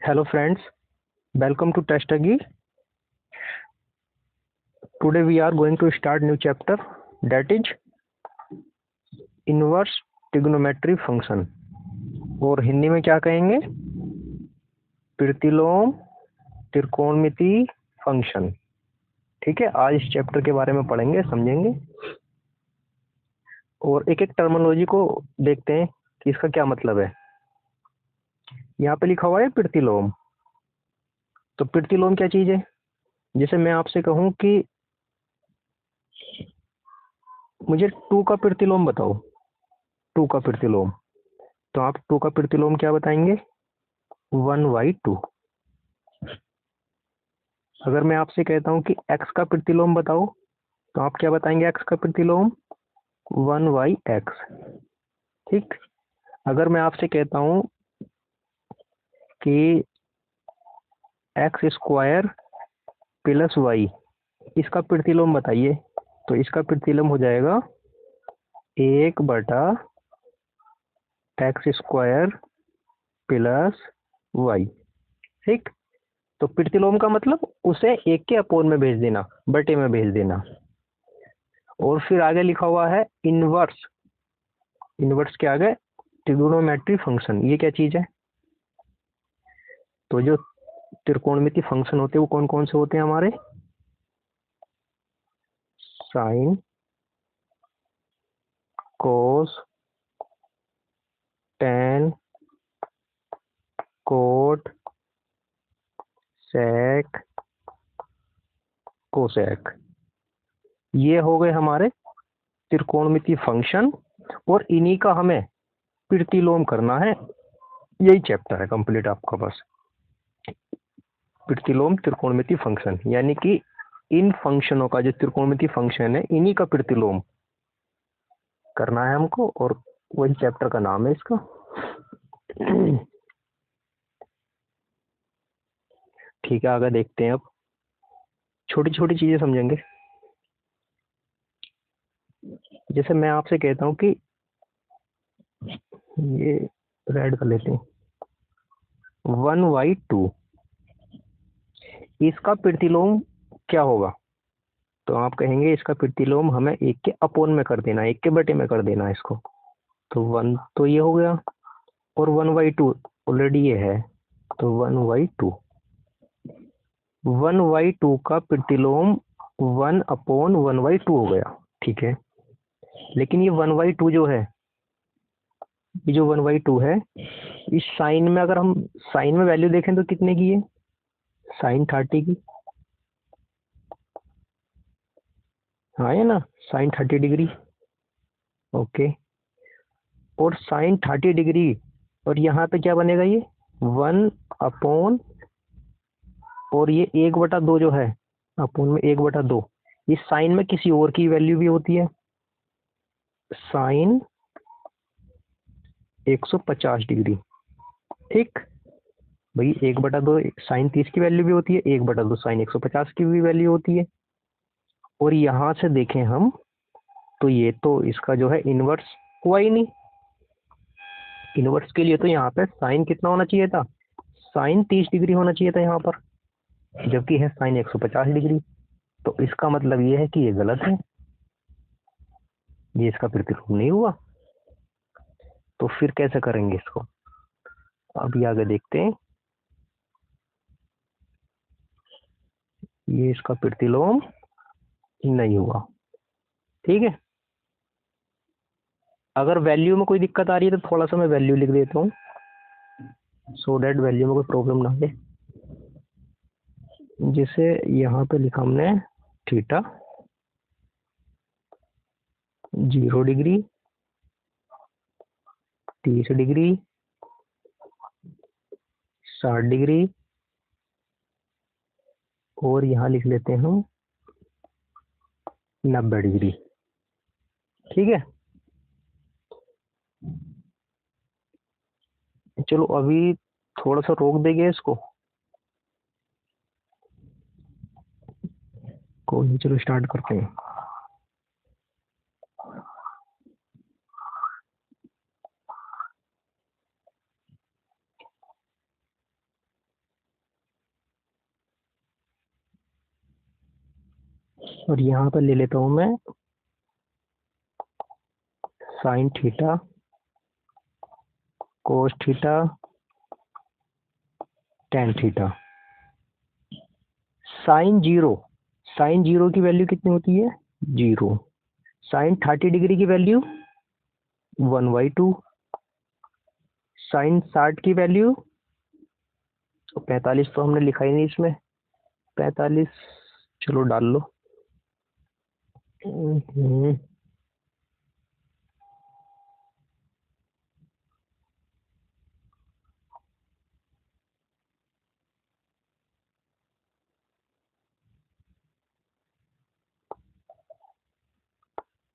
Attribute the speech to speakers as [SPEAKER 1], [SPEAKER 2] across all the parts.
[SPEAKER 1] Hello friends, welcome to Testagi. Today we are going to start new chapter, that is inverse trigonometry function, और हिंदी में क्या कहेंगे? प्रतिलोम त्रिकोणमिति function. ठीक है, आज इस चैप्टर के बारे में पढ़ेंगे, समझेंगे और एक एक टर्मिनोलॉजी को देखते हैं कि इसका क्या मतलब है। यहाँ पे लिखा हुआ है प्रतिलोम। तो प्रतिलोम क्या चीज है? जैसे मैं आपसे कहूं कि मुझे 2 का प्रतिलोम बताओ, 2 का प्रतिलोम, तो आप 2 का प्रतिलोम क्या बताएंगे? 1/2। अगर मैं आपसे कहता हूं कि x का प्रतिलोम बताओ, तो आप क्या बताएंगे? x का प्रतिलोम 1/x। ठीक। अगर मैं आपसे कहता हूं कि x² + y, इसका प्रतिलोम बताइए, तो इसका प्रतिलोम हो जाएगा 1/x² + y। ठीक। तो प्रतिलोम का मतलब उसे 1 के अपोन में भेज देना, बटे में भेज देना। और फिर आगे लिखा हुआ है इनवर्स। इनवर्स के आगे ट्रिगोनोमेट्री फंक्शन। ये क्या चीज है? तो जो त्रिकोणमिति फंक्शन होते हैं वो कौन कौन से होते हैं हमारे? साइन, कोस, टेन, कोट, सेक, कोसेक। ये हो गए हमारे त्रिकोणमिति फंक्शन, और इन्हीं का हमें प्रतिलोम करना है। यही चैप्टर है कंप्लीट आपका, बस प्रतिलोम त्रिकोणमिति फंक्शन, यानी कि इन फंक्शनों का जो त्रिकोणमिति फंक्शन है इन्हीं का प्रतिलोम करना है हमको, और वही चैप्टर का नाम है इसका। ठीक है, आगे देखते हैं। अब छोटी छोटी चीजें समझेंगे। जैसे मैं आपसे कहता हूं कि ये रेड कर लेते हैं, 1/2, इसका प्रतिलोम क्या होगा? तो आप कहेंगे इसका प्रतिलोम हमें 1 के अपोन में कर देना, 1 के बटे में कर देना इसको। तो 1 तो ये हो गया, और 1/2 ऑलरेडी ये है, तो 1/2। 1/2 का प्रतिलोम 1/1/2 हो गया। ठीक है, लेकिन ये 1/2 जो है, ये जो 1/2 है, इस साइन में अगर हम साइन में वैल्यू देखें तो कितने की है? साइन 30 की। हाँ है ना, साइन 30 डिग्री। ओके, और साइन 30 डिग्री, और यहाँ पे क्या बनेगा? ये 1/, और ये 1/2 जो है, अपोन में 1/2, इस साइन में किसी और की वैल्यू भी होती है, साइन 150 डिग्री। ठीक भाई, 1/2 साइन 30 की वैल्यू भी होती है, 1/2 साइन 150 की भी वैल्यू होती है। और यहां से देखें हम, तो ये तो इसका जो है इनवर्स हुआ ही नहीं। इनवर्स के लिए तो यहाँ पे साइन कितना होना चाहिए था? साइन 30 डिग्री होना चाहिए था यहाँ पर, जबकि है साइन 150 डिग्री। तो इसका मतलब ये है कि ये गलत है, ये इसका प्रतिलोम नहीं हुआ। तो फिर कैसे करेंगे इसको? अभी आगे देखते हैं। ये इसका प्रतिलोम नहीं हुआ। ठीक है, अगर वैल्यू में कोई दिक्कत आ रही है तो थोड़ा सा मैं वैल्यू लिख देता हूँ, सो डैट वैल्यू में कोई प्रॉब्लम ना आए। जैसे यहाँ पे लिखा हमने थीटा 0 डिग्री, 30 डिग्री, 60 डिग्री, और यहाँ लिख लेते हैं हम 90 डिग्री। ठीक है, चलो अभी थोड़ा सा रोक देंगे इसको, कोई नहीं, चलो स्टार्ट करते हैं। और यहाँ पर ले लेता हूँ मैं sine theta, cos theta, tan theta. Sine zero की वैल्यू कितनी होती है? 0। साइन 30 डिग्री की वैल्यू 1/2। साइन 60 की वैल्यू 45 तो हमने लिखा ही नहीं इसमें, 45 चलो डाल लो।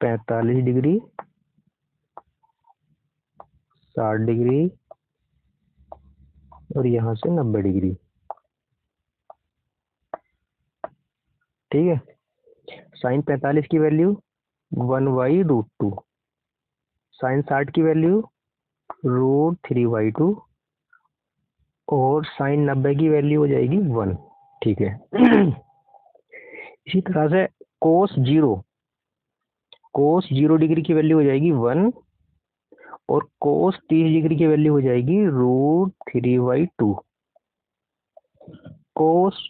[SPEAKER 1] 45 डिग्री, 60 डिग्री और यहाँ से 90 डिग्री। ठीक है। साइन 45 की वैल्यू 1/√2, साइन 60 की वैल्यू √3/2 और साइन 90 की वैल्यू हो जाएगी 1। ठीक है। इसी तरह से कोस 0 डिग्री की वैल्यू हो जाएगी 1 और कोस 30 डिग्री की वैल्यू हो जाएगी √3/2। कोस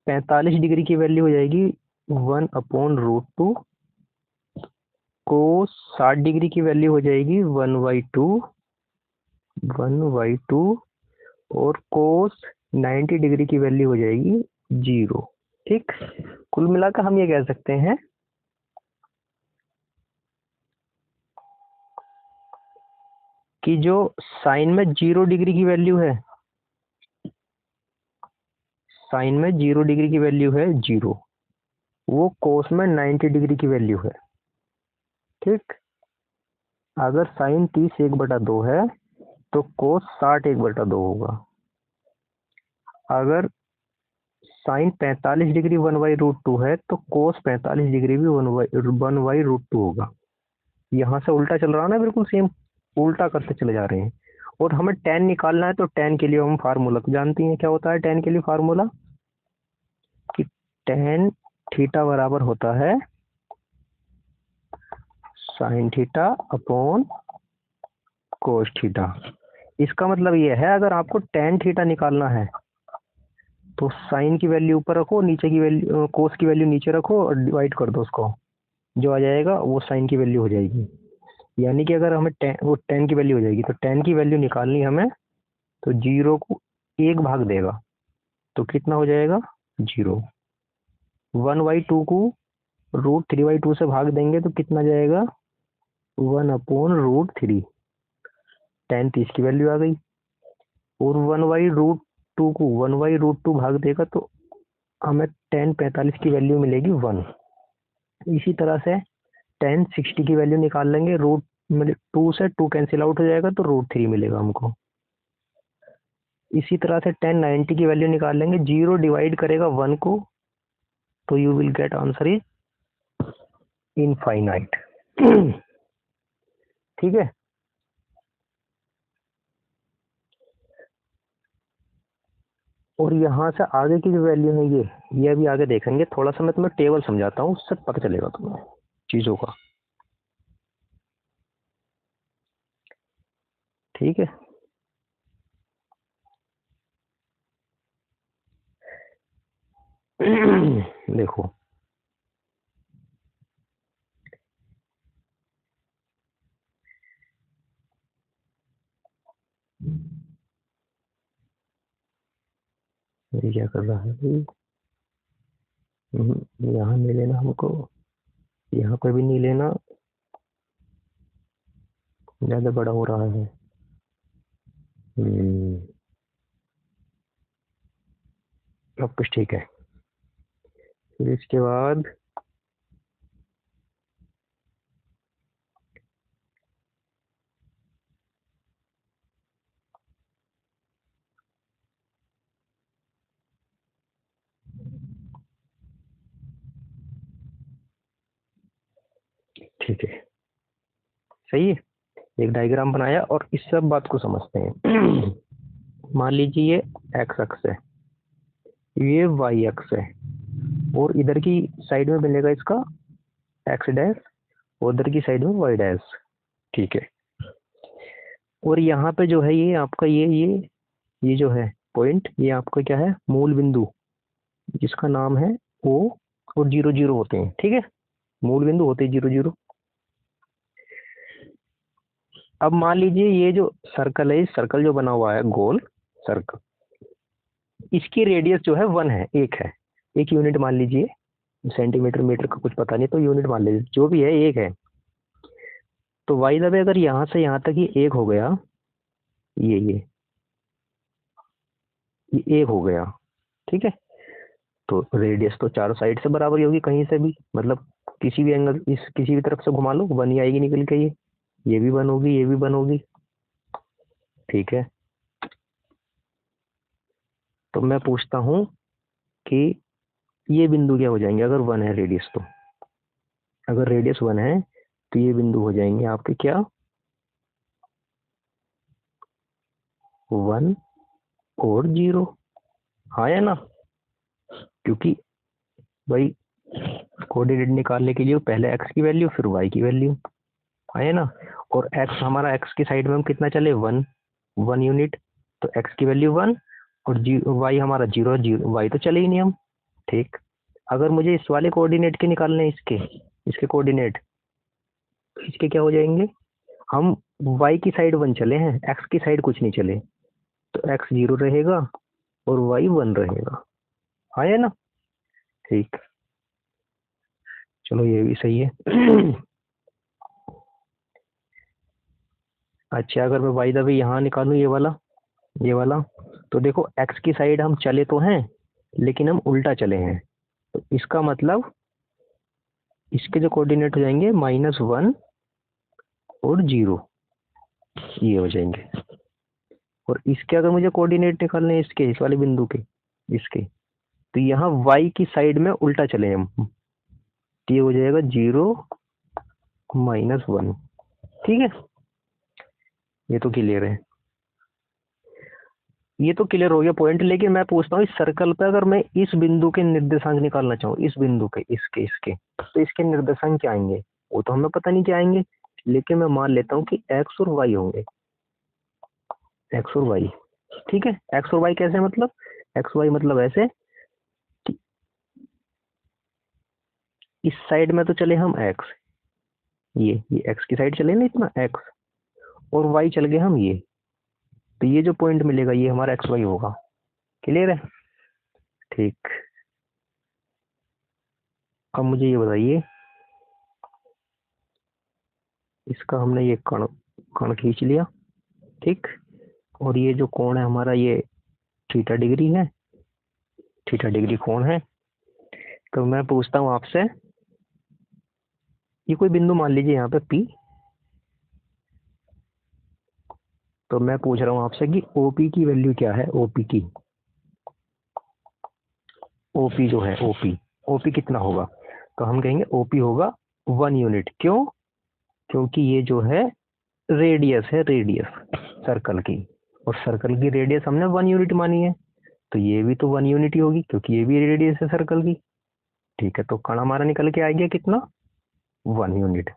[SPEAKER 1] 45 डिग्री की वैल्यू हो जाएगी 1/√2। कोस 60 डिग्री की वैल्यू हो जाएगी 1/2 और कोस 90 डिग्री की वैल्यू हो जाएगी 0। ठीक। कुल मिलाकर हम ये कह सकते हैं कि जो साइन में 0 डिग्री की वैल्यू है, साइन में 0 डिग्री की वैल्यू है 0, वो कोस में 90 डिग्री की वैल्यू है। ठीक। अगर साइन 30 1/2 है तो कोस 60 1/2 होगा। अगर साइन 45 डिग्री 1/√2 है तो कोस 45 डिग्री भी 1/√2 होगा। यहाँ से उल्टा चल रहा है ना, बिल्कुल सेम उल्टा करते चले जा रहे हैं। और हमें टेन निकालना है तो टेन के लिए हम फार्मूला तो जानती हैं, क्या होता है टेन के लिए फार्मूला? कि टेन थीटा बराबर होता है sine theta upon cos theta. इसका मतलब ये है, अगर आपको टेन थीटा निकालना है तो साइन की वैल्यू ऊपर रखो, नीचे की वैल्यू कोस की वैल्यू नीचे रखो और डिवाइड कर दो उसको, जो आ जाएगा वो साइन की वैल्यू हो जाएगी। यानी कि अगर हमें टेन की वैल्यू हो जाएगी तो टेन की वैल्यू निकालनी हमें, तो 0 को 1 भाग देगा तो कितना हो जाएगा? 0। 1/2 को √3/2 से भाग देंगे तो कितना जाएगा? 1/√3। टेन 30 की वैल्यू आ गई। और 1/√2 को 1/√2 भाग देगा तो हमें टेन 45 की वैल्यू मिलेगी 1। इसी तरह से टेन 60 की वैल्यू निकाल लेंगे, √2 से 2 कैंसिल आउट हो जाएगा तो √3 मिलेगा हमको। इसी तरह से टेन 90 की वैल्यू निकाल लेंगे, 0 डिवाइड करेगा 1 को तो you will get answer is infinite. ठीक है। और यहाँ से आगे की जो वैल्यू है ये अभी आगे देखेंगे। थोड़ा सा मैं तुम्हें टेबल समझाता हूँ, उससे पता चलेगा तुम्हें चीजों का। ठीक है। देखो ये क्या कर रहा है भाई, यहाँ नहीं लेना हमको, यहाँ पे भी नहीं लेना, ज्यादा बड़ा हो रहा है। अब कुछ ठीक है। फिर इसके बाद ठीक है, सही है। एक डायग्राम बनाया और इस सब बात को समझते हैं। मान लीजिए ये एक्स अक्ष है, ये वाई अक्ष है, और इधर की साइड में मिलेगा इसका एक्स डैश, और उधर की साइड में वाई डैश। ठीक है, और यहाँ पे जो है ये आपका ये जो है पॉइंट, ये आपका क्या है, मूल बिंदु, जिसका नाम है ओ, और 0 0 होते हैं। ठीक है, मूल बिंदु होते हैं 0 0। अब मान लीजिए ये जो सर्कल है, इस सर्कल जो बना हुआ है गोल सर्कल, इसकी रेडियस जो है 1 है, 1 है, 1 यूनिट मान लीजिए, सेंटीमीटर मीटर का कुछ पता नहीं, तो यूनिट मान लीजिए, जो भी है 1 है। तो वाई दबे अगर यहाँ से यहाँ तक ये 1 हो गया, ये 1 हो गया, ठीक है, तो रेडियस तो चारों साइड से बराबर ही होगी, कहीं से भी, मतलब किसी भी एंगल, इस किसी भी तरफ से घुमा लो, 1 ही आएगी निकल के, ये भी 1 होगी, ये भी 1 होगी। ठीक है, तो मैं पूछता हूँ कि ये बिंदु क्या हो जाएंगे अगर 1 है रेडियस, तो अगर रेडियस 1 है तो ये बिंदु हो जाएंगे आपके क्या, 1 और 0। हाँ या ना, क्योंकि भाई कोऑर्डिनेट निकालने के लिए पहले एक्स की वैल्यू फिर वाई की वैल्यू, है ना, और एक्स हमारा, एक्स की साइड में हम कितना चले, 1 यूनिट, तो एक्स की वैल्यू 1, और वाई हमारा 0 वाई तो चले ही नहीं हम। ठीक, अगर मुझे इस वाले कोऑर्डिनेट के निकालने हैं, इसके कोऑर्डिनेट, तो इसके क्या हो जाएंगे, हम वाई की साइड 1 चले हैं, एक्स की साइड कुछ नहीं चले, तो एक्स 0 रहेगा और वाई 1 रहेगा। हाँ या ना, ठीक, चलो ये भी सही है। अच्छा, अगर मैं वाई द वे यहाँ निकालूं, ये वाला, तो देखो एक्स की साइड हम चले तो हैं, लेकिन हम उल्टा चले हैं, तो इसका मतलब इसके जो कोऑर्डिनेट हो जाएंगे -1 और 0, ये हो जाएंगे। और इसके अगर मुझे कोऑर्डिनेट निकालने हैं, इसके, इस वाले बिंदु के, इसके, तो यहाँ वाई की साइड में उल्टा चले हम, तो ये हो जाएगा 0 -1। ठीक है, ये तो क्लियर है, ये तो क्लियर हो गया पॉइंट। लेकिन मैं पूछता हूँ, इस सर्कल पे अगर मैं इस बिंदु के निर्देशांक निकालना चाहूँ, इस बिंदु के, इसके, तो इसके निर्देशांक क्या आएंगे, वो तो हमें पता नहीं क्या आएंगे, लेकिन मैं मान लेता हूँ कि एक्स और वाई होंगे, एक्स और वाई। ठीक है, एक्स और वाई कैसे, मतलब एक्स वाई मतलब ऐसे कि इस साइड में तो चले हम एक्स, ये एक्स की साइड चले ना इतना एक्स, और वाई चल गए हम ये, तो ये जो पॉइंट मिलेगा ये हमारा एक्स वाई होगा। क्लियर है, ठीक। अब मुझे ये बताइए, इसका हमने ये कण कण खींच लिया, ठीक, और ये जो कोण है हमारा, ये थीटा डिग्री है, थीटा डिग्री कोण है। तो मैं पूछता हूँ आपसे, ये कोई बिंदु मान लीजिए यहाँ पे P, तो मैं पूछ रहा हूँ आपसे कि OP की वैल्यू क्या है, OP की, OP जो है, OP कितना होगा, तो हम कहेंगे OP होगा 1 यूनिट। क्यों, क्योंकि ये जो है रेडियस है, रेडियस सर्कल की, और सर्कल की रेडियस हमने 1 यूनिट मानी है, तो ये भी तो 1 यूनिट ही होगी, क्योंकि ये भी रेडियस है सर्कल की। ठीक है, तो कण हमारा निकल के आ गया कितना, 1 यूनिट।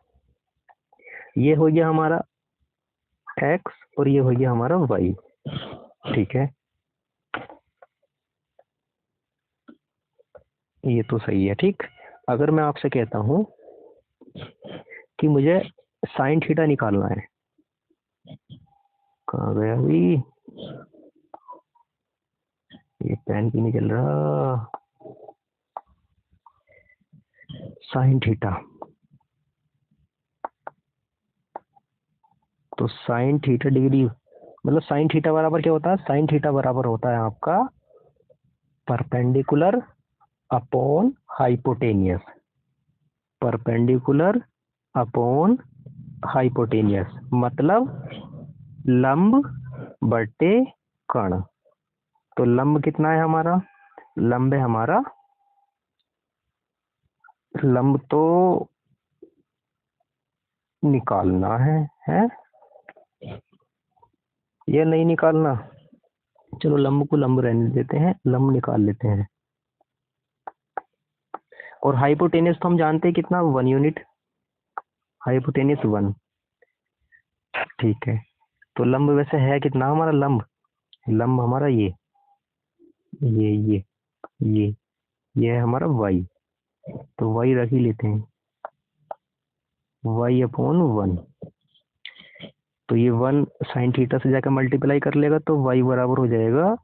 [SPEAKER 1] ये हो गया हमारा एक्स, और ये हो गया हमारा वाई। ठीक है, ये तो सही है। ठीक, अगर मैं आपसे कहता हूँ कि मुझे साइन थीटा निकालना है, कहाँ गया अभी, ये पेन भी नहीं चल रहा, साइन थीटा, तो साइन थीटा डिग्री, मतलब साइन थीटा बराबर क्या होता है, साइन थीटा बराबर होता है आपका perpendicular upon hypotenuse, perpendicular upon hypotenuse, मतलब लंब बटे कण। तो लंब कितना है हमारा, लंब है हमारा, लंब तो निकालना है या नहीं निकालना, चलो लंब को लंब रहने देते हैं, लंब निकाल लेते हैं। और हाइपोटेनियस तो हम जानते हैं कितना, 1 यूनिट, हाइपोटेनियस 1। ठीक है, तो लंब वैसे है कितना हमारा लंब, लंब हमारा ये ये ये है हमारा y, तो y रख ही लेते हैं, y/1। तो ये 1 साइन थीटा से जाकर मल्टीप्लाई कर लेगा, तो y बराबर हो जाएगा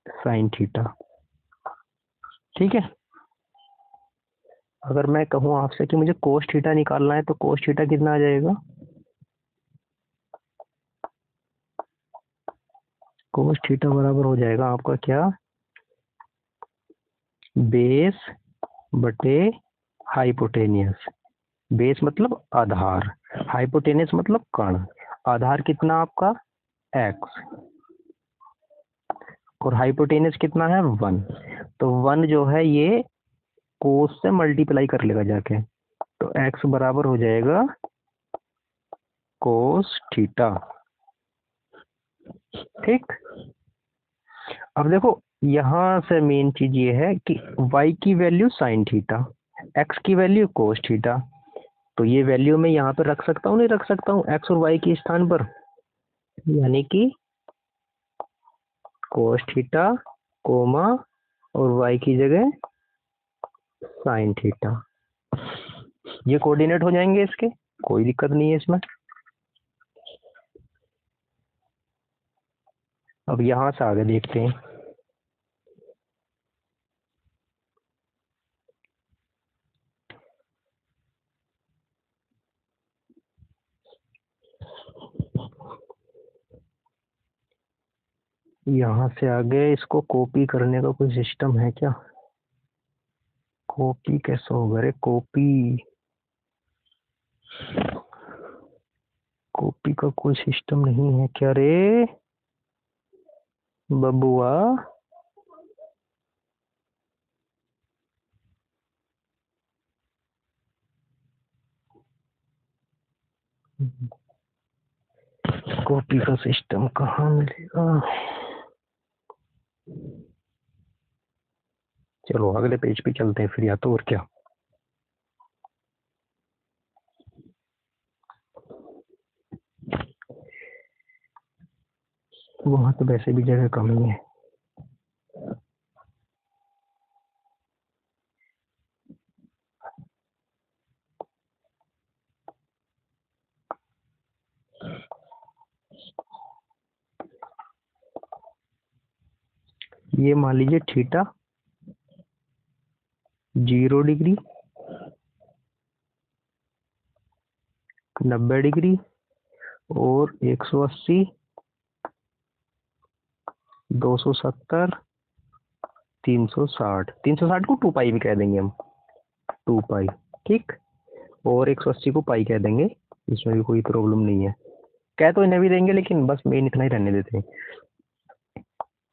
[SPEAKER 1] साइन थीटा। ठीक है, अगर मैं कहूँ आपसे कि मुझे कोस थीटा निकालना है, तो कोस थीटा कितना आ जाएगा, कोस थीटा बराबर हो जाएगा आपका क्या, बेस बटे हाइपोटेनियस। बेस मतलब आधार, हाइपोटेनियस मतलब कण। आधार कितना आपका x, और हाइपोटेनियस कितना है 1। तो 1 जो है ये कोस से मल्टीप्लाई कर लेगा जाके, तो x बराबर हो जाएगा कोस थीटा। ठीक, अब देखो यहाँ से मेन चीज ये है कि y की वैल्यू साइन थीटा, x की वैल्यू कोस थीटा। तो ये वैल्यू मैं यहाँ पे रख सकता हूँ, नहीं रख सकता हूँ, x और y के स्थान पर, यानी कि कोस थीटा कोमा और y की जगह साइन थीटा। ये कोऑर्डिनेट हो जाएंगे इसके, कोई दिक्कत नहीं है इसमें। अब यहाँ से आगे देखते हैं। यहाँ से आगे इसको कॉपी करने का कोई सिस्टम है क्या, कॉपी कैसे होगा रे, कॉपी कॉपी का कोई सिस्टम नहीं है क्या रे बबुआ। कॉपी का सिस्टम कहाँ मिलेगा, चलो अगले पेज पे चलते हैं फिर, या तो और क्या। वहां तो वैसे भी जगह कम ही है। ये मान लीजिए थीटा 0 डिग्री, 90 डिग्री और 180, 270, 360। 360 को 2 पाई भी कह देंगे हम, 2 पाई। ठीक, और 180 को पाई कह देंगे, इसमें भी कोई प्रॉब्लम नहीं है, कह तो इन्हें भी देंगे लेकिन बस मेन इतना ही रहने देते हैं।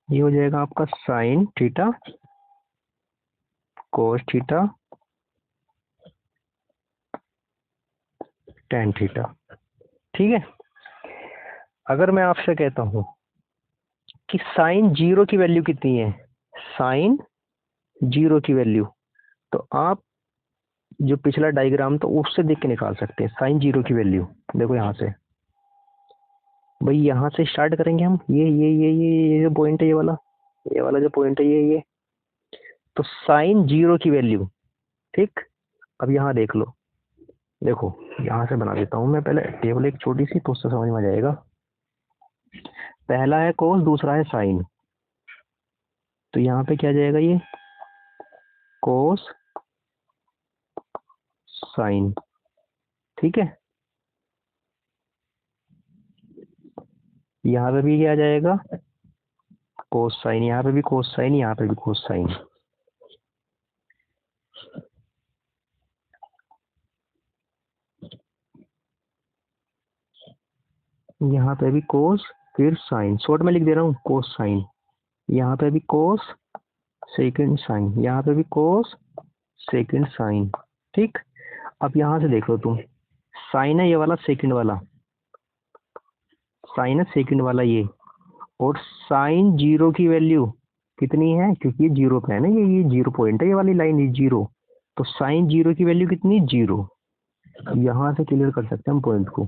[SPEAKER 1] ये हो जाएगा आपका sine theta cos theta tan theta. ठीक है, अगर मैं आपसे कहता हूं कि साइन 0 की वैल्यू कितनी है, साइन 0 की वैल्यू, तो आप जो पिछला डायग्राम था उससे देख के निकाल सकते हैं साइन 0 की वैल्यू। देखो यहाँ से भाई, यहाँ से स्टार्ट करेंगे हम, ये जो पॉइंट है, ये वाला जो पॉइंट है, ये तो साइन 0 की वैल्यू। ठीक, अब यहाँ देख लो, देखो यहाँ से बना देता हूँ मैं पहले टेबल एक छोटी सी, तो उससे समझ में आ जाएगा। पहला है कोस, दूसरा है साइन, तो यहाँ पे क्या जाएगा, ये कोस साइन। ठीक है, यहाँ पे भी क्या जाएगा, कोस साइन, यहाँ पे भी कोस साइन, यहाँ पे भी कोस साइन। यहाँ पे भी कोस फिर साइन, शॉर्ट में लिख दे रहा हूँ कोस साइन। यहाँ पे भी कोस सेकंड साइन, यहाँ पे भी कोस सेकंड साइन। ठीक, अब यहाँ से देख लो तुम, साइन है ये वाला सेकंड वाला, साइन है सेकंड वाला ये, और साइन 0 की वैल्यू कितनी है, क्योंकि ये जीरो पे है ना, ये जीरो पॉइंट है, ये वाली लाइन है जीरो, तो साइन जीरो की वैल्यू कितनी, जीरो। यहाँ से क्लियर कर सकते हैं हम पॉइंट को।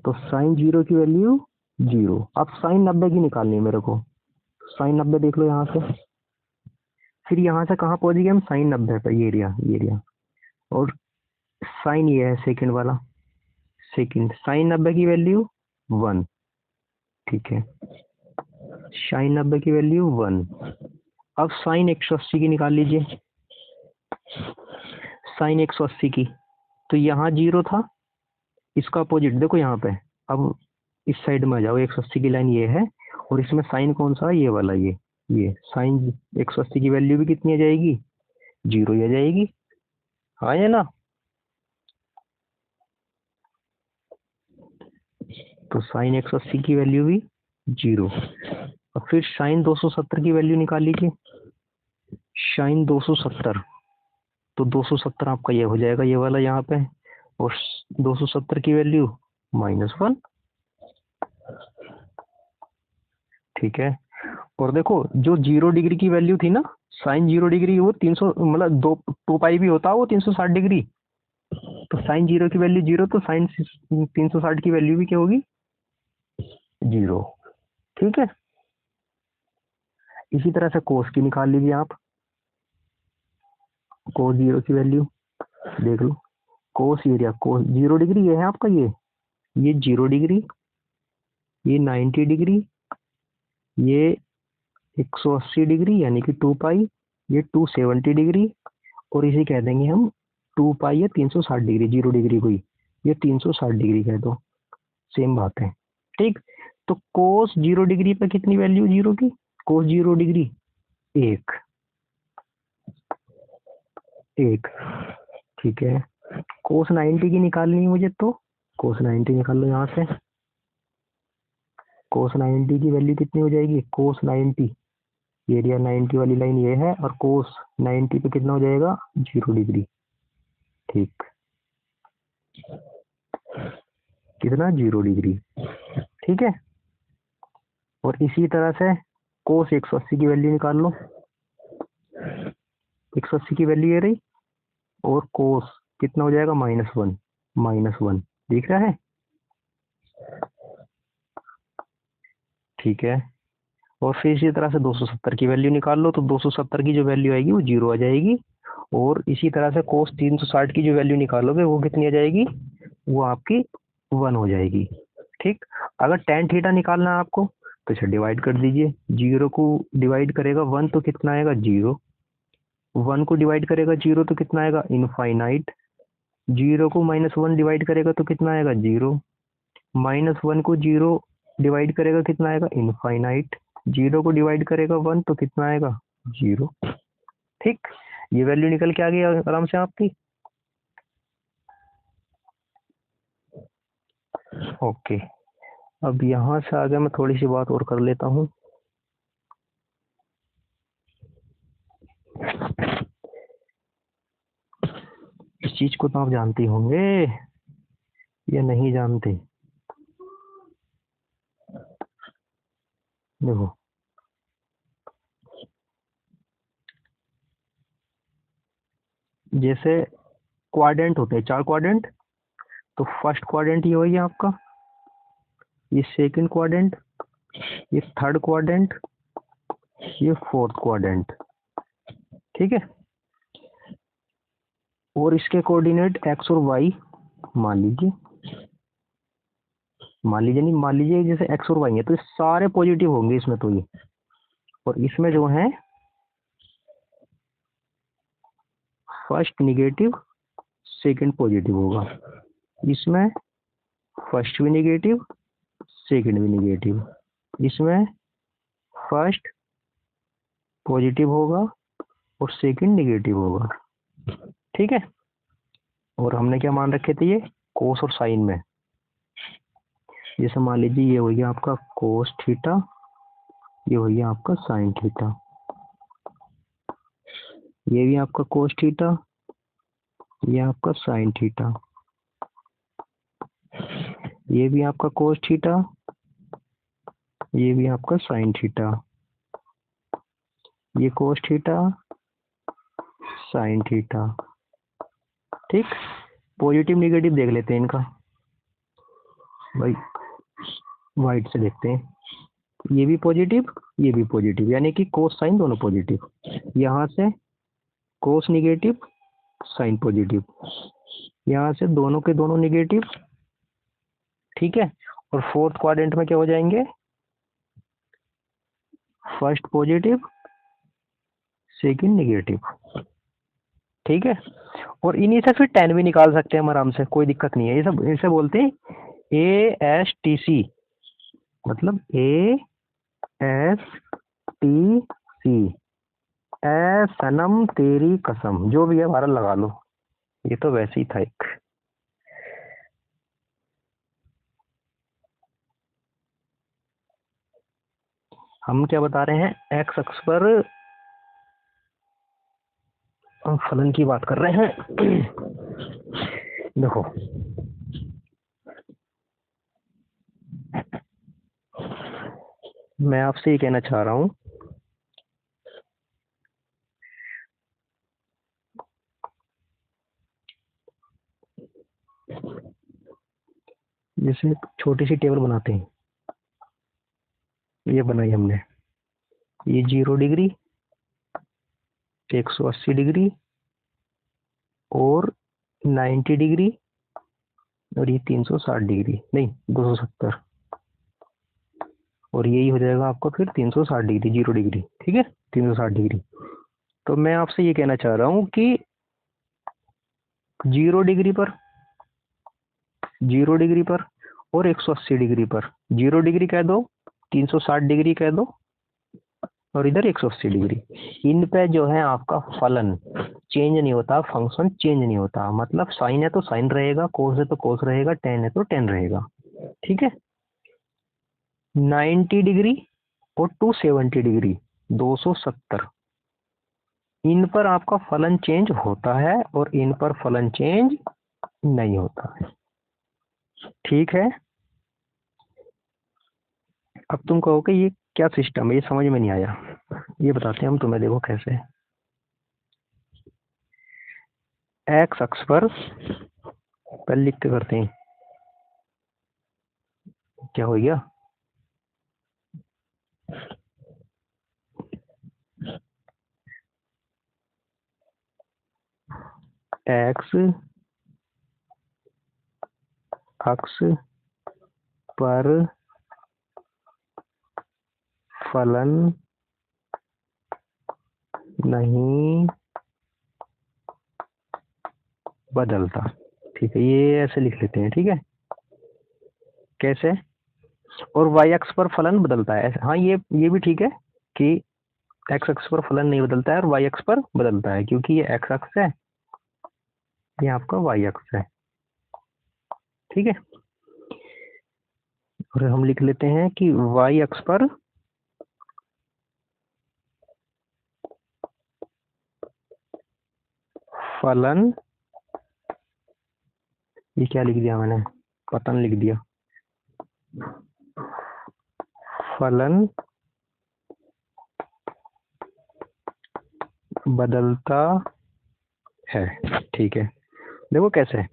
[SPEAKER 1] तो साइन जीरो की वैल्यू जीरो। अब साइन 90 की निकालनी है मेरे को। साइन 90 देख लो यहाँ से, फिर यहाँ से कहाँ पहुंच गए हम, साइन 90 पर, ये एरिया। और साइन ये है सेकंड वाला, सेकंड साइन 90 की वैल्यू 1। ठीक है, साइन 90 की वैल्यू 1। अब साइन 180 की निकाल लीजिए, साइन 180 की। तो यहाँ जीरो था, इसका अपोजिट देखो यहाँ पे। अब इस साइड में आ जाओ, 180 की लाइन ये है, और इसमें साइन कौन सा है, ये वाला, ये साइन 180 की वैल्यू भी कितनी आ जाएगी, जीरो ही आ जाएगी। हाँ या ना। तो साइन 180 की वैल्यू भी जीरो। और फिर साइन 270 की वैल्यू निकाल लीजिए, साइन 270। तो 270 आपका ये हो जाएगा, ये वाला यहाँ पे, और 270 की वैल्यू -1। ठीक है, और देखो जो 0 डिग्री की वैल्यू थी ना, साइन 0 डिग्री, वो 300 मतलब 2 पाई भी होता है वो 360 डिग्री। तो साइन जीरो की वैल्यू जीरो, तो साइन 360 की वैल्यू भी क्या होगी, जीरो। ठीक है, इसी तरह से कोस की निकाल लीजिए आप। कोस जीरो की वैल्यू देख लो, कोस एरिया, कोस 0 डिग्री ये है आपका, ये 0 डिग्री, ये 90 डिग्री, ये 180 डिग्री यानी कि 2 पाई, ये 270 डिग्री, और इसे कह देंगे हम 2 पाई या 360 डिग्री, 0 डिग्री को ही ये 360 डिग्री कह दो, सेम बात है। ठीक, तो कोस 0 डिग्री पर कितनी वैल्यू जीरो की, कोस 0 डिग्री 1, 1। ठीक है, कोस 90 की निकालनी है मुझे, तो कोस 90 निकाल लो यहाँ से। कोस 90 की वैल्यू कितनी हो जाएगी, कोस 90, एरिया 90 वाली लाइन ये है, और कोस 90 पे कितना हो जाएगा, 0 डिग्री। ठीक, कितना, 0 डिग्री। ठीक है, और इसी तरह से कोस 180 की वैल्यू निकाल लो, 180 की वैल्यू ये रही, और कोस कितना हो जाएगा, -1, -1 दिख रहा है। ठीक है, और फिर इसी तरह से 270 की वैल्यू निकाल लो, तो 270 की जो वैल्यू आएगी वो जीरो आ जाएगी। और इसी तरह से कोस 360 की जो वैल्यू निकालोगे वो कितनी आ जाएगी, वो आपकी 1 हो जाएगी। ठीक, अगर टेन थीटा निकालना है आपको, तो इसे डिवाइड कर दीजिए, जीरो को डिवाइड करेगा 1 तो कितना आएगा, जीरो। 1 को डिवाइड करेगा जीरो तो कितना आएगा, इनफाइनाइट। जीरो को -1 डिवाइड करेगा तो कितना आएगा, जीरो। -1 को जीरो डिवाइड करेगा कितना आएगा, इनफाइनाइट। जीरो को डिवाइड करेगा 1 तो कितना आएगा, जीरो। ठीक, ये वैल्यू निकल के आ गई आराम से आपकी। ओके, अब यहाँ से आगे मैं थोड़ी सी बात और कर लेता हूँ। इस चीज को तो आप जानते होंगे या नहीं जानते। देखो, जैसे क्वाड्रेंट होते हैं, 4 क्वाड्रेंट, तो फर्स्ट क्वाड्रेंट ये हो गया आपका, ये सेकंड क्वाड्रेंट, ये थर्ड क्वाड्रेंट, ये फोर्थ क्वाड्रेंट। ठीक है, और इसके कोऑर्डिनेट एक्स और वाई मान लीजिए, नहीं मान लीजिए, जैसे एक्स और वाई है तो ये सारे पॉजिटिव होंगे इसमें, तो ये, और इसमें जो है फर्स्ट निगेटिव सेकंड पॉजिटिव होगा, इसमें फर्स्ट भी निगेटिव सेकंड भी निगेटिव, इसमें फर्स्ट पॉजिटिव होगा और सेकंड निगेटिव होगा। ठीक है, और हमने क्या मान रखे थे, ये कोस और साइन में, जैसे मान लीजिए ये हो गया आपका कोस थीटा, ये हो गया आपका साइन थीटा, ये भी आपका कोस थीटा, ये आपका साइन थीटा, ये भी आपका कोस थीटा, ये भी आपका साइन थीटा, ये कोस थीटा साइन थीटा। ठीक, पॉजिटिव निगेटिव देख लेते हैं इनका भाई, वाइट से देखते हैं। ये भी पॉजिटिव ये भी पॉजिटिव, यानी कि कोस साइन दोनों पॉजिटिव। यहाँ से कोस निगेटिव साइन पॉजिटिव, यहाँ से दोनों के दोनों निगेटिव। ठीक है, और फोर्थ क्वाड्रेंट में क्या हो जाएंगे, फर्स्ट पॉजिटिव सेकंड निगेटिव। ठीक है, और इन्हीं से फिर tan भी निकाल सकते हैं हम आराम से, कोई दिक्कत नहीं है। ये सब इसे बोलते हैं ASTC, मतलब ASTC, ए सनम तेरी कसम, जो भी है भारत लगा लो, ये तो वैसे ही था एक। हम क्या बता रहे हैं, एक्स अक्ष पर हम फलन की बात कर रहे हैं। देखो मैं आपसे ये कहना चाह रहा हूं, जैसे छोटी सी टेबल बनाते हैं, ये बनाई हमने, ये 0 डिग्री 180 डिग्री और 90 डिग्री और ये 360 डिग्री, नहीं 270, और यही हो जाएगा आपका फिर 360 डिग्री 0 डिग्री। ठीक है, 360 डिग्री। तो मैं आपसे ये कहना चाह रहा हूँ कि 0 डिग्री पर 0 डिग्री पर और 180 डिग्री पर, 0 डिग्री कह दो 360 डिग्री कह दो और इधर 180 डिग्री, इन पे जो है आपका फलन चेंज नहीं होता, फंक्शन चेंज नहीं होता। मतलब साइन है तो साइन रहेगा, कोस है तो कोस रहेगा, टेन है तो टेन रहेगा। ठीक है, 90 डिग्री और 270 डिग्री 270, इन पर आपका फलन चेंज होता है और इन पर फलन चेंज नहीं होता है। ठीक है, अब तुम कहोगे ये क्या सिस्टम है, ये समझ में नहीं आया, ये बताते हैं हम तुम्हें, देखो कैसे। एक्स अक्ष पर पहले लिख के करते हैं, क्या हो गया, एक्स अक्ष पर फलन नहीं बदलता। ठीक है, ये ऐसे लिख लेते हैं। ठीक है, कैसे, और वाई अक्ष पर फलन बदलता है ऐसे, हाँ ये भी ठीक है कि एक्स अक्ष पर फलन नहीं बदलता है और वाई अक्ष पर बदलता है, क्योंकि ये एक्स अक्ष है, ये आपका वाई अक्ष है। ठीक है, और हम लिख लेते हैं कि वाई अक्ष पर फलन, ये क्या लिख दिया मैंने, पतन लिख दिया, फलन बदलता है। ठीक है, देखो कैसे,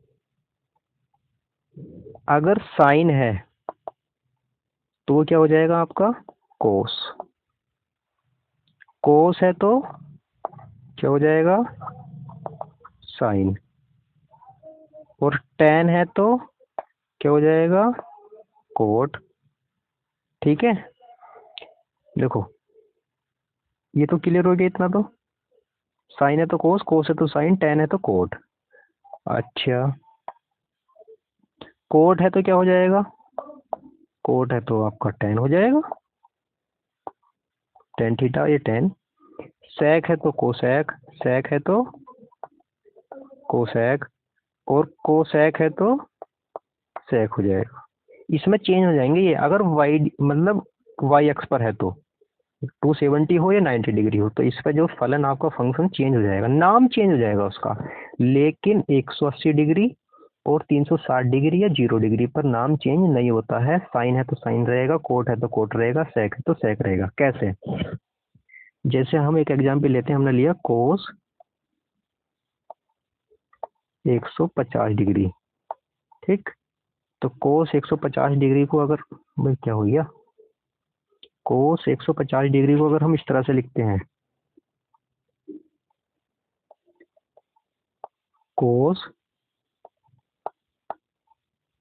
[SPEAKER 1] अगर साइन है तो वो क्या हो जाएगा आपका कोस, कोस है तो क्या हो जाएगा साइन, और टेन है तो क्या हो जाएगा कोट। ठीक है, देखो ये तो क्लियर हो गया इतना, तो साइन है तो कोस, कोस है तो साइन, टेन है तो कोट। अच्छा, कोट है तो क्या हो जाएगा, कोट है तो आपका टेन हो जाएगा, टेन थीटा, ये टेन। सेक है तो कोसेक, सेक है तो कोसेक, और कोसेक है तो सेक हो जाएगा। इसमें चेंज हो जाएंगे ये, अगर वाई मतलब वाई अक्ष पर है तो 270 हो या 90 डिग्री हो, तो इस पर जो फलन आपका फंक्शन चेंज हो जाएगा, नाम चेंज हो जाएगा उसका, लेकिन 180 डिग्री और 360 डिग्री या 0 डिग्री पर नाम चेंज नहीं होता है। साइन है तो साइन रहेगा, कोट है तो कोट रहेगा, सेक है तो सेक रहेगा। कैसे, जैसे हम एक एग्जाम्पल लेते हैं, हमने लिया कोस 150 डिग्री, ठीक। तो कोस 150 डिग्री को अगर, भाई क्या हो गया, कोस 150 डिग्री को अगर हम इस तरह से लिखते हैं, कोस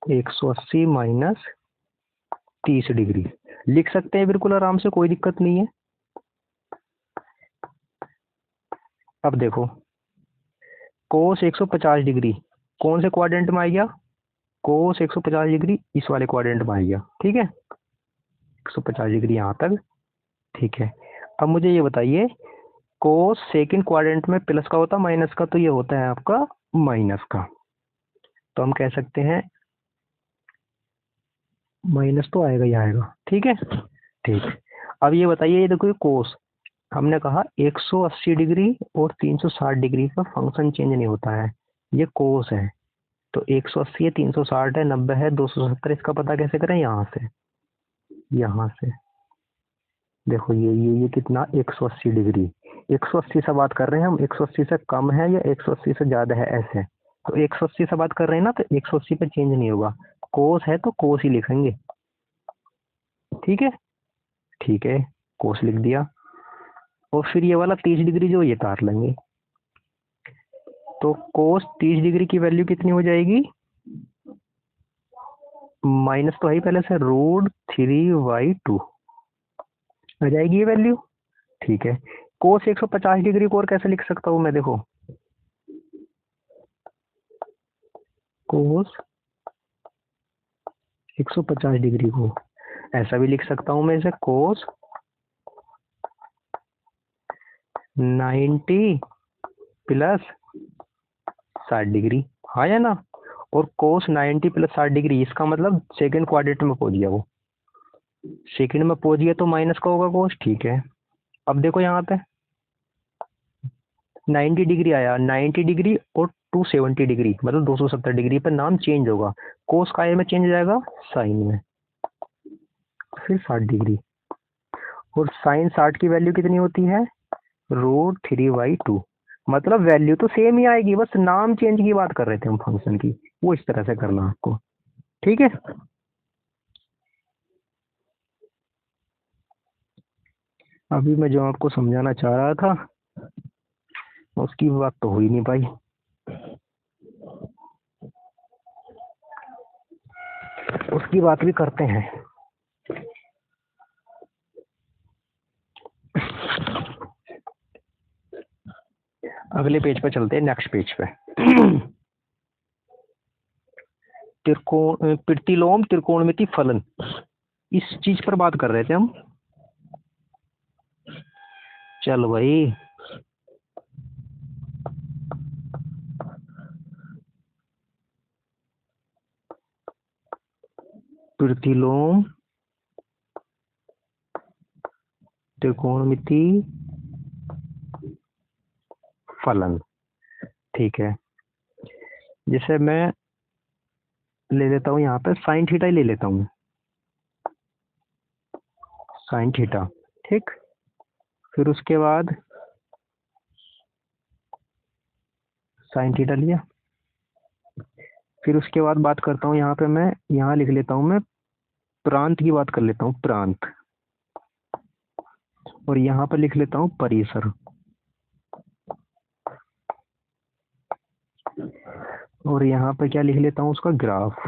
[SPEAKER 1] 180 माइनस 30 डिग्री लिख सकते हैं बिल्कुल आराम से, कोई दिक्कत नहीं है। अब देखो, कोस 150 डिग्री कौन से क्वाड्रेंट में आ गया, कोस 150 डिग्री इस वाले क्वाड्रेंट में आ गया, ठीक है, 150 डिग्री यहाँ तक, ठीक है। अब मुझे ये बताइए, कोस सेकंड क्वाड्रेंट में प्लस का होता है माइनस का, तो ये होता है आपका माइनस का, तो हम कह सकते हैं माइनस तो आएगा ही आएगा, ठीक है, ठीक। अब ये बताइए, ये देखो, कोस हमने कहा 180 डिग्री और 360 डिग्री का फंक्शन चेंज नहीं होता है, ये कोस है, तो 180 है, 360 है, 90 है, 270, इसका पता कैसे करें, यहाँ से, यहाँ से देखो, ये कितना 180 डिग्री, 180 से बात कर रहे हैं हम, 180 से कम है या 180 से ज्यादा है, ऐसे, तो 180 से बात कर रहे हैं ना, तो 180 पे चेंज नहीं होगा, कोस है तो कोस ही लिखेंगे, ठीक है, ठीक है, कोस लिख दिया। और फिर ये वाला 30 डिग्री जो ये तार लेंगे, तो कोस 30 डिग्री की वैल्यू कितनी हो जाएगी, माइनस तो है ही पहले से, √3/2 आ जाएगी ये वैल्यू, ठीक है। कोस 150 डिग्री को और कैसे लिख सकता हूँ मैं, देखो, कोस 150 डिग्री को ऐसा भी लिख सकता हूँ मैं, इसे कोस 90 प्लस 60 डिग्री, हाँ या ना, और कोस 90 प्लस 60 डिग्री, इसका मतलब सेकंड क्वाड्रेंट में पहुंच गया, वो सेकंड में पहुंच गया तो माइनस का होगा कोस, ठीक है। अब देखो यहाँ पे 90 डिग्री आया, 90 डिग्री और 270 डिग्री मतलब 270 डिग्री पर नाम चेंज होगा, कोस का में चेंज हो जाएगा साइन में, फिर 60 डिग्री, और साइन 60 की वैल्यू कितनी होती है, √3/2, मतलब वैल्यू तो सेम ही आएगी, बस नाम चेंज की बात कर रहे थे हम फंक्शन की, वो इस तरह से करना आपको, ठीक है। अभी मैं जो आपको समझाना चाह रहा था उसकी बात तो हो ही नहीं पाई, उसकी बात भी करते हैं। अगले पेज पे चलते हैं, नेक्स्ट पेज पे। प्रतिलोम त्रिकोणमिति फलन, इस चीज पर बात कर रहे थे हम, चल भाई, प्रतिलोम त्रिकोणमिति फलन, ठीक है। जैसे मैं ले लेता हूँ यहाँ पे साइन थीटा ही ले लेता हूँ, साइन थीटा, ठीक। फिर उसके बाद साइन थीटा लिया, फिर उसके बाद बात करता हूँ यहाँ पे, मैं यहाँ लिख लेता हूँ, मैं प्रांत की बात कर लेता हूँ, प्रांत, और यहाँ पर लिख लेता हूँ परिसर, और यहाँ पे क्या लिख लेता हूँ, उसका ग्राफ,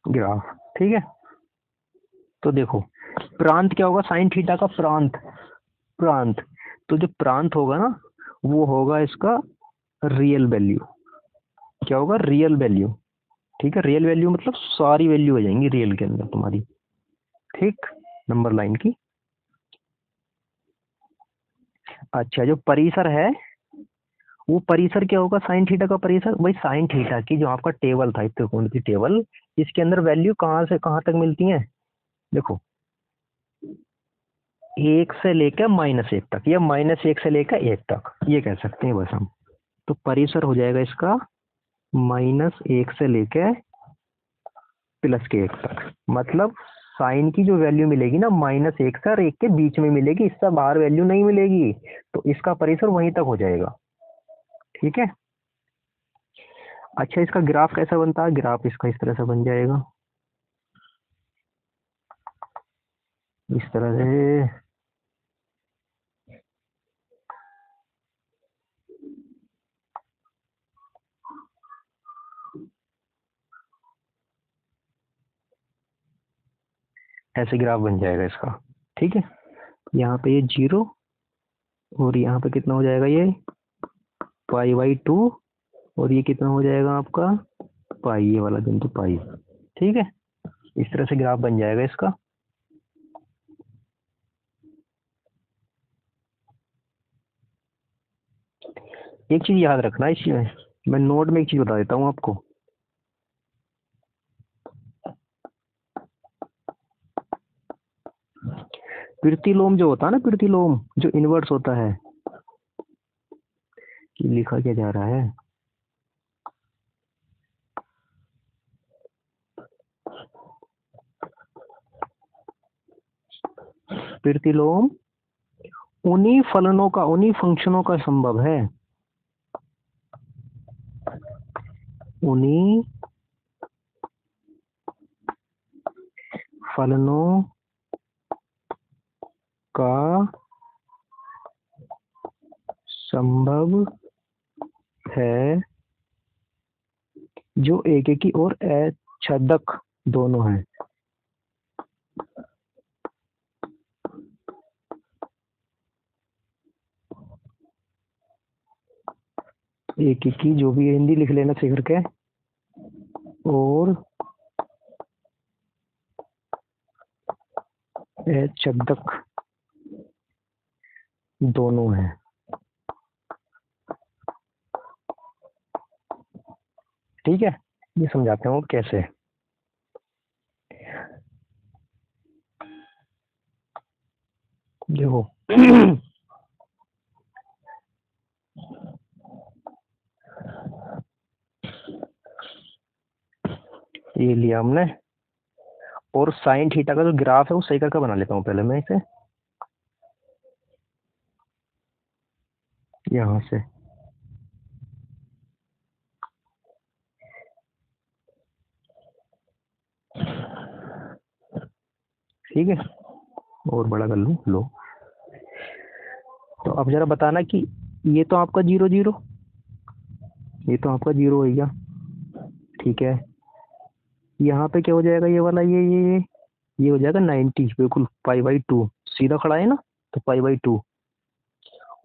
[SPEAKER 1] ग्राफ, ठीक है। तो देखो, प्रांत क्या होगा, साइन थीटा का प्रांत, प्रांत, तो जो प्रांत होगा ना वो होगा इसका रियल वैल्यू, क्या होगा, रियल वैल्यू, ठीक है। रियल वैल्यू मतलब सारी वैल्यू हो जाएंगी रियल के अंदर तुम्हारी, ठीक, नंबर लाइन की। अच्छा, जो परिसर है वो परिसर क्या होगा, साइन थीटा का परिसर, वही साइन थीटा की जो आपका टेबल था, त्रिकोण की टेबल, इसके अंदर वैल्यू कहाँ से कहाँ तक मिलती है, देखो, 1 से लेकर -1 तक, या -1 से लेकर 1 तक, ये कह सकते हैं बस हम। तो परिसर हो जाएगा इसका -1 से लेकर +1 तक, मतलब साइन की जो वैल्यू मिलेगी ना -1 से और 1 के बीच में मिलेगी, इससे बाहर वैल्यू नहीं मिलेगी, तो इसका परिसर वहीं तक हो जाएगा। ठीक है। अच्छा, इसका ग्राफ कैसा बनता है? ग्राफ इसका इस तरह से बन जाएगा, इस तरह से। ऐसे ग्राफ बन जाएगा इसका। ठीक है। यहाँ पे ये 0 और यहाँ पे कितना हो जाएगा, ये π/2, और ये कितना हो जाएगा आपका पाई, ये वाला बिंदु पाई। ठीक है। इस तरह से ग्राफ बन जाएगा इसका। एक चीज याद रखना इसमें, मैं नोट में एक चीज बता देता हूँ आपको। प्रतिलोम जो होता है ना, प्रतिलोम जो इनवर्स होता है, कि लिखा क्या जा रहा है, प्रतिलोम उन्हीं फलनों का, उन्हीं फंक्शनों का संभव है, उन्हीं फलनों का संभव है जो एकेकी और अछदक दोनों हैं। एकेकी जो भी है, हिंदी लिख लेना सीख करके, और अछदक दोनों हैं। ठीक है। ये समझाते हैं कैसे। देखो ये लिया हमने, और साइन थीटा का जो ग्राफ है वो सही करके बना लेता हूँ पहले मैं इसे, यहाँ से। ठीक है, और बड़ा कर लूँ, लो। तो अब जरा बताना कि ये तो आपका 0 0, ये तो आपका 0 हो गया। ठीक है। यहाँ पे क्या हो जाएगा, ये वाला, ये हो जाएगा 90, बिल्कुल π/2, सीधा खड़ा है ना, तो π/2।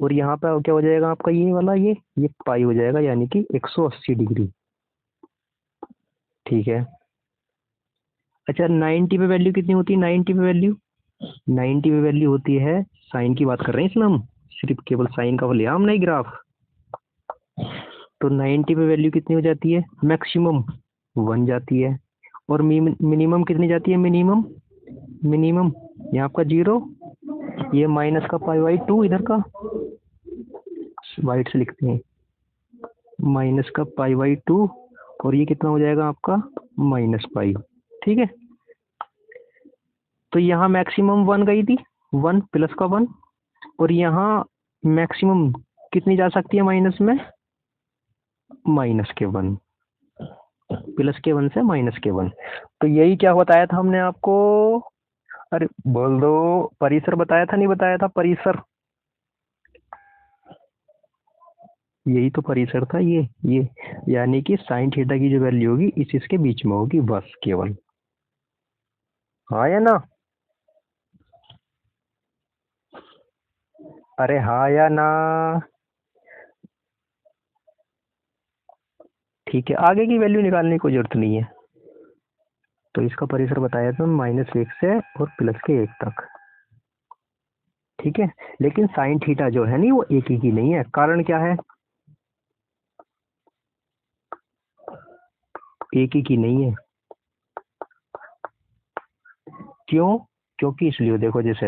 [SPEAKER 1] और यहाँ पे क्या हो जाएगा आपका, ये वाला, ये पाई हो जाएगा, यानी कि 180 डिग्री। ठीक है। अच्छा, 90 पे वैल्यू कितनी होती है? 90 पे वैल्यू, 90 पे वैल्यू होती है, साइन की बात कर रहे हैं इसमें हम, सिर्फ केवल साइन का लिया हमने ग्राफ। तो 90 पे वैल्यू कितनी हो जाती है? मैक्सिमम 1 जाती है, और मिनिमम कितनी जाती है? मिनिमम यहाँ आपका 0, ये माइनस का π/2, इधर का वाइट से लिखते हैं, माइनस का π/2, और ये कितना हो जाएगा आपका -π। ठीक है। तो यहाँ मैक्सिमम 1 गई थी, 1 प्लस का 1, और यहाँ मैक्सिमम कितनी जा सकती है माइनस में? -1, +1 से -1। तो यही क्या बताया था हमने आपको? अरे बोल दो, परिसर बताया था, नहीं बताया था? परिसर, यही तो परिसर था, ये यानी कि साइन थीटा की जो वैल्यू होगी इस इसके बीच में होगी, बस केवल। हाँ या ना? अरे हाँ या ना? ठीक है, आगे की वैल्यू निकालने की कोई जरूरत नहीं है। तो इसका परिसर बताया था -1 से और +1 तक। ठीक है। लेकिन साइन थीटा जो है नहीं, वो एक ही की नहीं है। कारण क्या है? एक ही की नहीं है। क्यों? क्योंकि इसलिए देखो, जैसे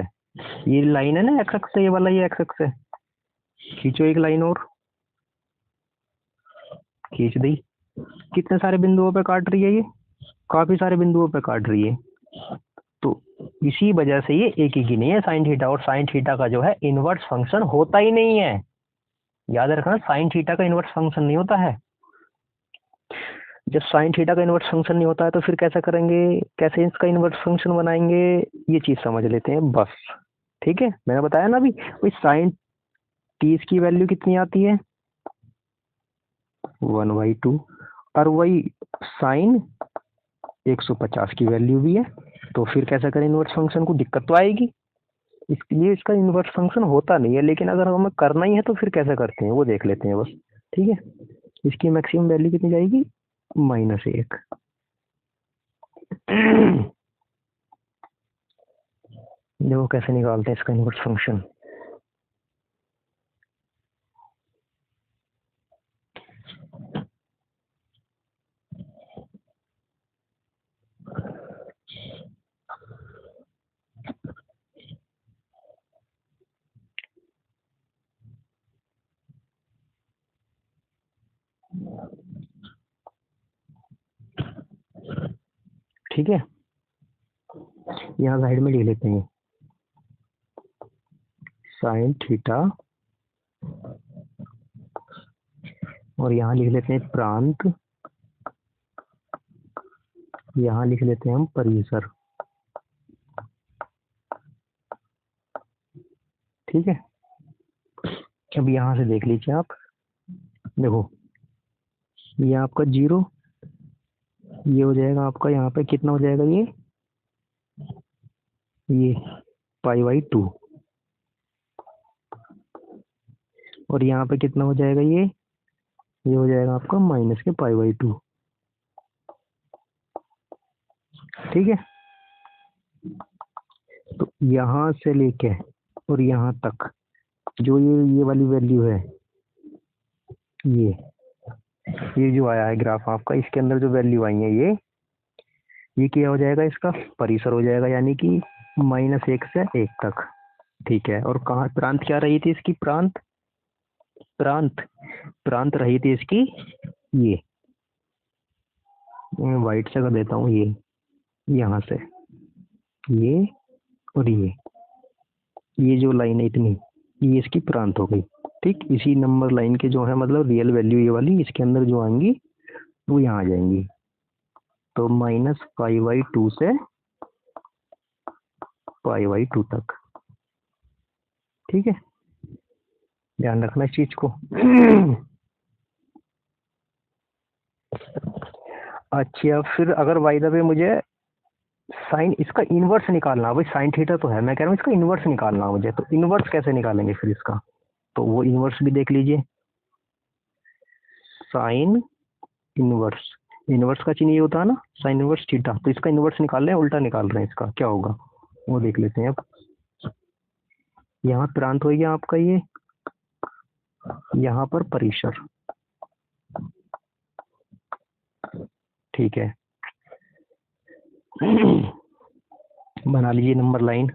[SPEAKER 1] ये लाइन है ना एक्स अक्ष से, ये वाला, ये एक्स अक्ष से, खींचो एक लाइन और, खींच दी। कितने सारे बिंदुओं पे काट रही है ये? काफी सारे बिंदुओं पे काट रही है। तो इसी वजह से ये एक ही नहीं है साइन थीटा, और साइन थीटा का जो है इनवर्स फंक्शन होता ही नहीं है। याद रखना, साइन थीटा का इनवर्स फंक्शन नहीं होता है। जब साइन थीटा का इनवर्स फंक्शन नहीं होता है तो फिर कैसा करेंगे, कैसे इसका इनवर्स फंक्शन बनाएंगे, ये चीज समझ लेते हैं बस। ठीक है, मैंने बताया ना अभी, वही साइन 30 की वैल्यू कितनी आती है 1/2, और वही साइन 150 की वैल्यू भी है। तो फिर कैसा करें इनवर्स फंक्शन को, दिक्कत तो आएगी। इसलिए इसका इनवर्स फंक्शन होता नहीं है, लेकिन अगर हमें करना ही है तो फिर कैसे करते हैं वो देख लेते हैं बस। ठीक है, इसकी मैक्सिमम वैल्यू कितनी जाएगी -1। देखो कैसे निकालते हैं इसका इनवर्स फंक्शन। ठीक है, यहाँ साइड में लिख लेते हैं साइन थीटा, और यहाँ लिख लेते हैं प्रांत, यहाँ लिख लेते हैं हम परिसर। ठीक है, अब यहाँ से देख लीजिए आप, देखो ये आपका 0, ये हो जाएगा आपका, यहाँ पे कितना हो जाएगा ये π/2, और यहाँ पे कितना हो जाएगा ये हो जाएगा आपका -π/2। ठीक है, तो यहाँ से लेके और यहाँ तक जो ये वाली वैल्यू है, ये जो आया है ग्राफ आपका, इसके अंदर जो वैल्यू आई है ये क्या हो जाएगा, इसका परिसर हो जाएगा, यानी कि -1 से 1 तक। ठीक है, और कहाँ प्रांत क्या रही थी इसकी, प्रांत रही थी इसकी, ये मैं वाइट से कर देता हूँ, ये यहाँ से ये और ये जो लाइन है इतनी, ये इसकी प्रांत हो गई। ठीक, इसी नंबर लाइन के जो है मतलब रियल वैल्यू ये वाली इसके अंदर जो आएंगी वो यहाँ आ जाएंगी। तो -π/2 से π/2 तक। ठीक है, ध्यान रखना इस चीज को। अच्छा, फिर अगर बाय द वे मुझे साइन इसका इनवर्स निकालना, भाई साइन थीटा तो है, मैं कह रहा हूँ इसका इनवर्स निकालना मुझे, तो इनवर्स कैसे निकालेंगे फिर इसका, तो वो इनवर्स भी देख लीजिए। साइन इनवर्स, इनवर्स का चिन्ह ये होता है ना साइन इनवर्स थीटा, तो इसका इनवर्स निकाल रहे हैं, उल्टा निकाल रहे हैं, इसका क्या होगा वो देख लेते हैं। अब यहाँ प्रांत हो गया आपका ये, यहाँ पर परिसर। ठीक है, बना लीजिए नंबर लाइन।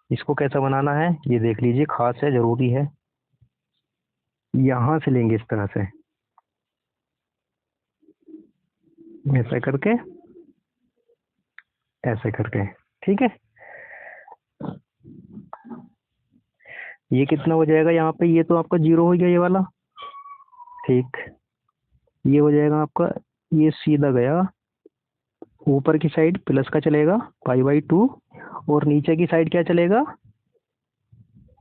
[SPEAKER 1] इसको कैसा बनाना है ये देख लीजिए, खास है, जरूरी है। यहां से लेंगे इस तरह से, ऐसा करके, ऐसे करके। ठीक है, ये कितना हो जाएगा यहाँ पे, ये तो आपका 0 हो गया ये वाला। ठीक, ये हो जाएगा आपका, ये सीधा गया ऊपर की साइड प्लस का चलेगा π/2, और नीचे की साइड क्या चलेगा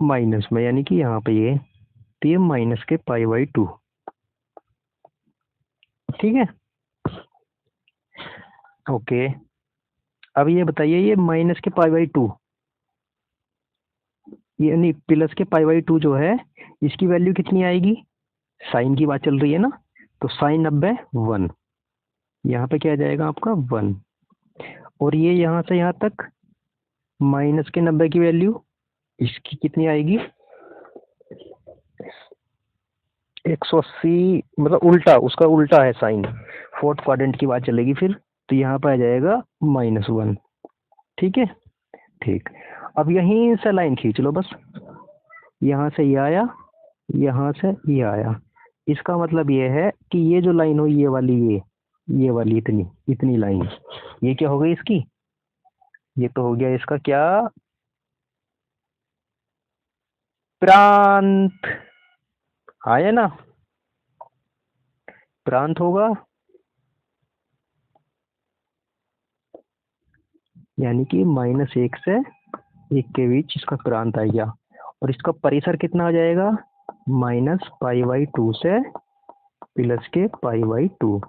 [SPEAKER 1] माइनस में, यानी कि यहाँ पे ये, तो ये माइनस के π/2। ठीक है, ओके। अब ये बताइए, ये माइनस के π/2 यानी प्लस के π/2 जो है, इसकी वैल्यू कितनी आएगी, साइन की बात चल रही है ना, तो साइन 90 1, यहाँ पे क्या आ जाएगा आपका 1, और ये यहाँ से यहाँ तक माइनस के 90 की वैल्यू, इसकी कितनी आएगी 180, मतलब उल्टा, उसका उल्टा है साइन, फोर्थ क्वाड्रेंट की बात चलेगी फिर, तो यहाँ पे आ जाएगा -1। ठीक है, ठीक। अब यहीं से लाइन खींच लो बस, यहाँ से ये आया, यहाँ से ये आया, इसका मतलब ये है कि ये जो लाइन हो, ये वाली इतनी इतनी लाइन, ये क्या हो गई इसकी, ये तो हो गया इसका क्या, प्रांत। आया ना, प्रांत होगा, यानी कि -1 से 1 के बीच इसका प्रांत आ गया। और इसका परिसर कितना आ जाएगा, -π/2 से प्लस के π/2,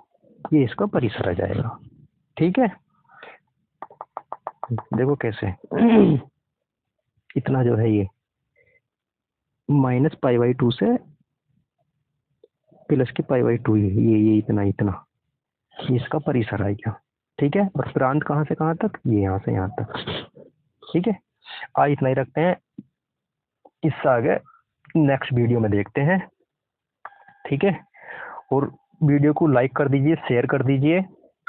[SPEAKER 1] ये इसका परिसर आ जाएगा। ठीक है, देखो कैसे इतना जो है ये -π/2 से प्लस के π/2, ये इतना इतना, ये इसका परिसर आ गया। ठीक है, और प्रांत कहाँ से कहाँ तक, ये यहाँ से यहाँ तक। ठीक है, आज इतना ही रखते हैं, इससे आगे नेक्स्ट वीडियो में देखते हैं। ठीक है, और वीडियो को लाइक कर दीजिए, शेयर कर दीजिए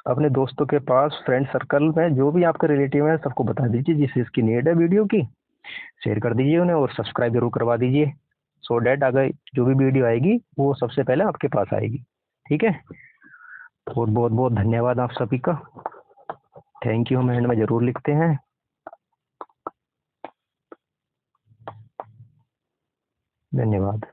[SPEAKER 1] अपने दोस्तों के पास, फ्रेंड सर्कल में जो भी आपके रिलेटिव है सबको बता दीजिए, जिस चीज़ की नीड है वीडियो की शेयर कर दीजिए उन्हें, और सब्सक्राइब जरूर करवा दीजिए, सो डैट अगर जो भी वीडियो आएगी वो सबसे पहले आपके पास आएगी। ठीक है, और बहुत बहुत धन्यवाद आप सभी का, थैंक यू हम एंड में जरूर लिखते हैं। धन्यवाद।